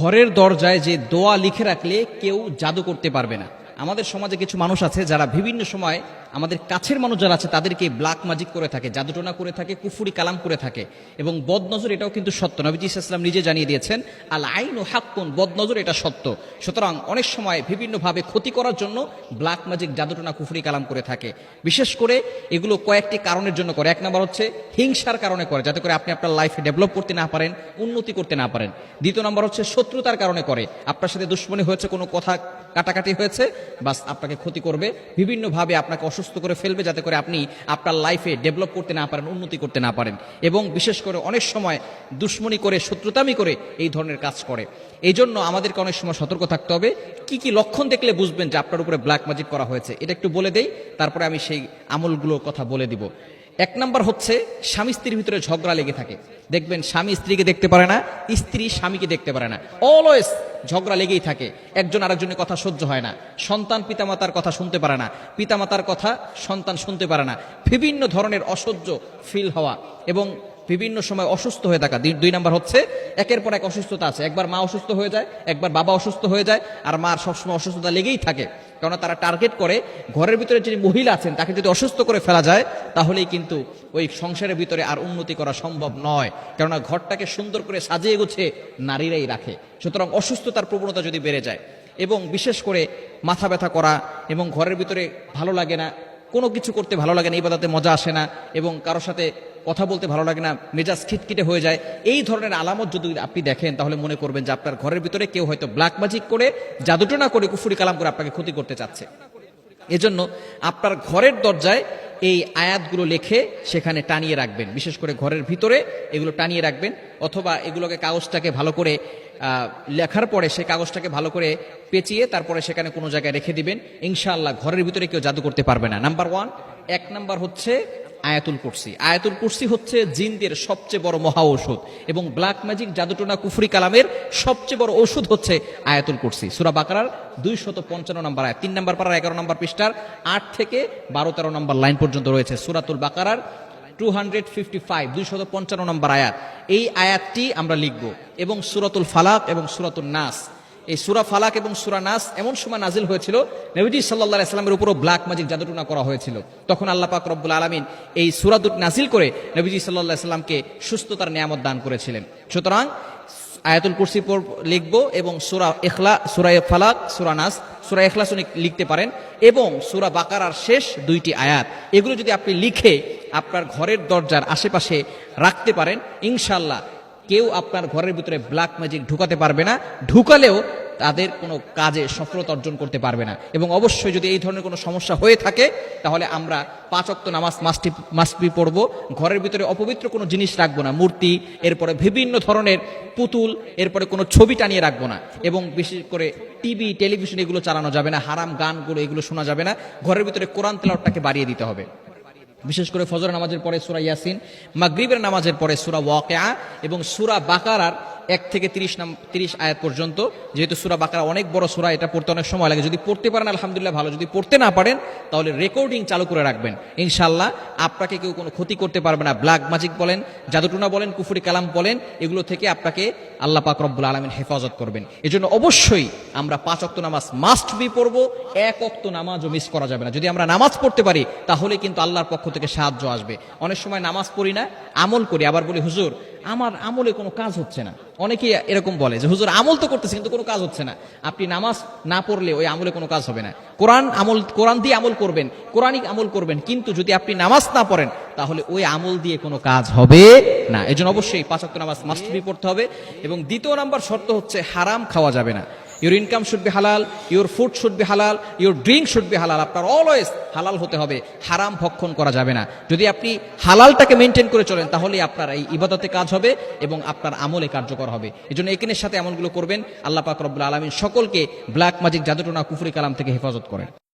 ঘরের দরজায় যে দোয়া লিখে রাখলে কেউ জাদু করতে পারবে না। আমাদের সমাজে কিছু মানুষ আছে যারা বিভিন্ন সময় আমাদের কাছের মানুষ যারা আছে তাদেরকে ব্ল্যাক ম্যাজিক করে থাকে, জাদুটোনা করে থাকে, কুফুরি কালাম করে থাকে এবং বদনজর এটাও কিন্তু সত্য। নবীজি সাল্লাল্লাহু আলাইহি ওয়াসাল্লাম নিজে জানিয়ে দিয়েছেন, আল আইনু হাক্কুন, বদনজর এটা সত্য। সুতরাং অনেক সময় বিভিন্নভাবে ক্ষতি করার জন্য ব্ল্যাক ম্যাজিক, জাদুটোনা, কুফুরি কালাম করে থাকে। বিশেষ করে এগুলো কয়েকটি কারণের জন্য করে। এক নম্বর হচ্ছে হিংসার কারণে করে, যাতে করে আপনি আপনার লাইফে ডেভেলপ করতে না পারেন, উন্নতি করতে না পারেন। দ্বিতীয় নম্বর হচ্ছে শত্রুতার কারণে করে, আপনার সাথে দুশ্মনী হয়েছে, কোনো কথা কাটাকাটি হয়েছে, বাস আপনাকে ক্ষতি করবে, বিভিন্নভাবে আপনাকে অসুস্থ করে ফেলবে, যাতে করে আপনি আপনার লাইফে ডেভেলপ করতে না পারেন, উন্নতি করতে না পারেন। এবং বিশেষ করে অনেক সময় দুশ্মনী করে, শত্রুতামি করে এই ধরনের কাজ করে। এই জন্য আমাদেরকে অনেক সময় সতর্ক থাকতে হবে। কি কি লক্ষণ দেখলে বুঝবেন যে আপনার উপরে ব্ল্যাক ম্যাজিক করা হয়েছে, এটা একটু বলে দেই, তারপরে আমি সেই আমলগুলোর কথা বলে দিব। এক নাম্বার হচ্ছে স্বামী স্ত্রীর ভিতরে ঝগড়া লেগে থাকে। দেখবেন স্বামী স্ত্রীকে দেখতে পারে না, স্ত্রী স্বামীকে দেখতে পারে না, অলওয়েজ ঝগড়া লেগেই থাকে, একজন আরেকজনের কথা সহ্য হয় না, সন্তান পিতামাতার কথা শুনতে পারে না, পিতামাতার কথা সন্তান শুনতে পারে না, বিভিন্ন ধরনের অসহ্য ফিল হওয়া এবং বিভিন্ন সময় অসুস্থ হয়ে থাকা। দুই নাম্বার হচ্ছে একের পর এক অসুস্থতা আছে, একবার মা অসুস্থ হয়ে যায়, একবার বাবা অসুস্থ হয়ে যায়, আর মার সবসময় অসুস্থতা লেগেই থাকে। কারণ তারা টার্গেট করে ঘরের ভিতরে যিনি মহিলা আছেন তাকে যদি অসুস্থ করে ফেলা যায়, তাহলেই কিন্তু ওই সংসারের ভিতরে আর উন্নতি করা সম্ভব নয়। কেননা ঘরটাকে সুন্দর করে সাজিয়ে গুছিয়ে নারীরাই রাখে। সুতরাং অসুস্থতার প্রবণতা যদি বেড়ে যায় এবং বিশেষ করে মাথা ব্যথা করা এবং ঘরের ভিতরে ভালো লাগে না, কোনো কিছু করতে ভালো লাগে না, ইবাদতে মজা আসে না এবং কারোর সাথে কথা বলতে ভালো লাগে না, মেজাজ খিটখিটে হয়ে যায়, এই ধরনের আলামত যদি আপনি দেখেন তাহলে মনে করবেন যে আপনার ঘরের ভিতরে কেউ হয়তো ব্ল্যাক ম্যাজিক করে, জাদুটোনা করে, কুফুরি কালাম করে আপনাকে ক্ষতি করতে চাচ্ছে। এজন্য আপনার ঘরের দরজায় এই আয়াতগুলো লিখে সেখানে টানিয়ে রাখবেন। বিশেষ করে ঘরের ভিতরে এগুলো টানিয়ে রাখবেন, অথবা এগুলোকে কাগজটাকে ভালো করে লেখার পরে সেই কাগজটাকে ভালো করে পেঁচিয়ে তারপরে সেখানে কোনো জায়গায় রেখে দিবেন। ইনশাআল্লাহ ঘরের ভিতরে কেউ জাদু করতে পারবে না। নাম্বার ওয়ান, এক নাম্বার হচ্ছে আয়াতুল কুরসি। আয়াতুল কুরসি হচ্ছে জিনদের সবচেয়ে বড় মহা ঔষধ এবং ব্ল্যাক ম্যাজিক, জাদুটোনা, কুফরি কালামের সবচেয়ে বড় ঔষধ হচ্ছে আয়াতুল কুরসি। সূরা বাকারার 255 নম্বর আয়াত, 3 নম্বর পারার 11 নম্বর পৃষ্ঠার 8 থেকে 12-13 নম্বর লাইন পর্যন্ত রয়েছে। সূরাতুল বাকারার 255 255 নম্বর আয়াত। এই আয়াতটি আমরা লিখব এবং সূরাতুল ফালাক এবং সূরাতুন নাস, এই সূরা ফালাক এবং সূরা নাস এমন সময় নাজিল হয়েছিল, নবীজি সাল্লাল্লাহু আলাইহি ওয়াসাল্লামের উপরও ব্ল্যাক ম্যাজিক, জাদুটোনা করা হয়েছিল। তখন আল্লাহ পাক রব্বুল আলামিন এই সূরা দুটি নাজিল করে নবীজি সাল্লাল্লাহু আলাইহি ওয়াসাল্লামকে সুস্থতার নিয়ামত দান করেছিলেন। সুতরাং আয়াতুল কুরসি লিখবো এবং সূরা ফালাক, সূরা নাস, সূরা ইখলাস লিখতে পারেন এবং সূরা বাকারার শেষ দুইটি আয়াত, এগুলো যদি আপনি লিখে আপনার ঘরের দরজার আশেপাশে রাখতে পারেন, ইনশাআল্লাহ কেউ আপনার ঘরের ভিতরে ব্ল্যাক ম্যাজিক ঢুকাতে পারবে না, ঢুকালেও তাদের কোনো কাজে সফলতা অর্জন করতে পারবে না। এবং অবশ্যই যদি এই ধরনের কোনো সমস্যা হয়ে থাকে তাহলে আমরা 5 ওয়াক্ত নামাজ মাস্ট বি পড়বো, ঘরের ভিতরে অপবিত্র কোনো জিনিস রাখবো না, মূর্তি, এরপরে বিভিন্ন ধরনের পুতুল, এরপরে কোনো ছবি টানিয়ে রাখবো না এবং বিশেষ করে টিভি, টেলিভিশন এগুলো চালানো যাবে না, হারাম গানগুলো এগুলো শোনা যাবে না। ঘরের ভিতরে কোরআন তেলাওয়াতটাকে বাড়িয়ে দিতে হবে। বিশেষ করে ফজর নামাজের পরে সূরা ইয়াসিন, মাগরিবের নামাজের পরে সূরা ওয়াকিয়া এবং সূরা বাকারার 1 থেকে 30 আয়াত পর্যন্ত। যেহেতু সূরা বাকারা অনেক বড় সূরা, এটা পড়তে অনেক সময় লাগে। যদি পড়তে পারেন আলহামদুলিল্লাহ ভালো, যদি পড়তে না পারেন তাহলে রেকর্ডিং চালু করে রাখবেন। ইনশাআল্লাহ আপনাকে কেউ কোনো ক্ষতি করতে পারবে না। ব্ল্যাক ম্যাজিক বলেন, জাদুটোনা বলেন, কুফরি কালাম বলেন, এগুলো থেকে আপনাকে আল্লাহ পাক রব্বুল আলামিন হেফাজত করবেন। এজন্য অবশ্যই আমরা 5 ওয়াক্ত নামাজ মাস্ট বি পড়বো, 1 ওয়াক্ত নামাজও মিস করা যাবে না। যদি আমরা নামাজ পড়তে পারি তাহলে কিন্তু আল্লাহর পক্ষ থেকে সাহায্য আসবে। অনেক সময় নামাজ পড়ি না, আমল করি, আবার বলি হুজুর আমার আমলে কোনো কাজ হচ্ছে না। অনেকেই এরকম বলে যে হুজুর আমল তো করতেছে কিন্তু কোনো কাজ হচ্ছে না। আপনি নামাজ না পড়লে ওই আমলে কোনো কাজ হবে না। কোরআন দিয়ে আমল করবেন, কোরআনিক আমল করবেন, কিন্তু যদি আপনি নামাজ না পড়েন তাহলে ওই আমল দিয়ে কোনো কাজ হবে না। এজন্য অবশ্যই 5 ওয়াক্ত নামাজ মাস্ট বি পড়তে হবে। এবং দ্বিতীয় নাম্বার শর্ত হচ্ছে হারাম খাওয়া যাবে না। Your income should be halal, your food should be halal, your drink should be halal. আপনার অলওয়েজ হালাল হতে হবে, হারাম ভক্ষণ করা যাবে না। যদি আপনি হালালটাকে মেনটেন করে চলেন তাহলে আপনার এই ইবাদতে কাজ হবে এবং আপনার আমলে কার্যকর হবে। এজন্য একিনের সাথে এমনগুলো করবেন। আল্লাহ পাক রব্বুল আলামিন সকলকে ব্ল্যাক ম্যাজিক, জাদুটোনা, কুফরি কালাম থেকে হেফাজত করেন।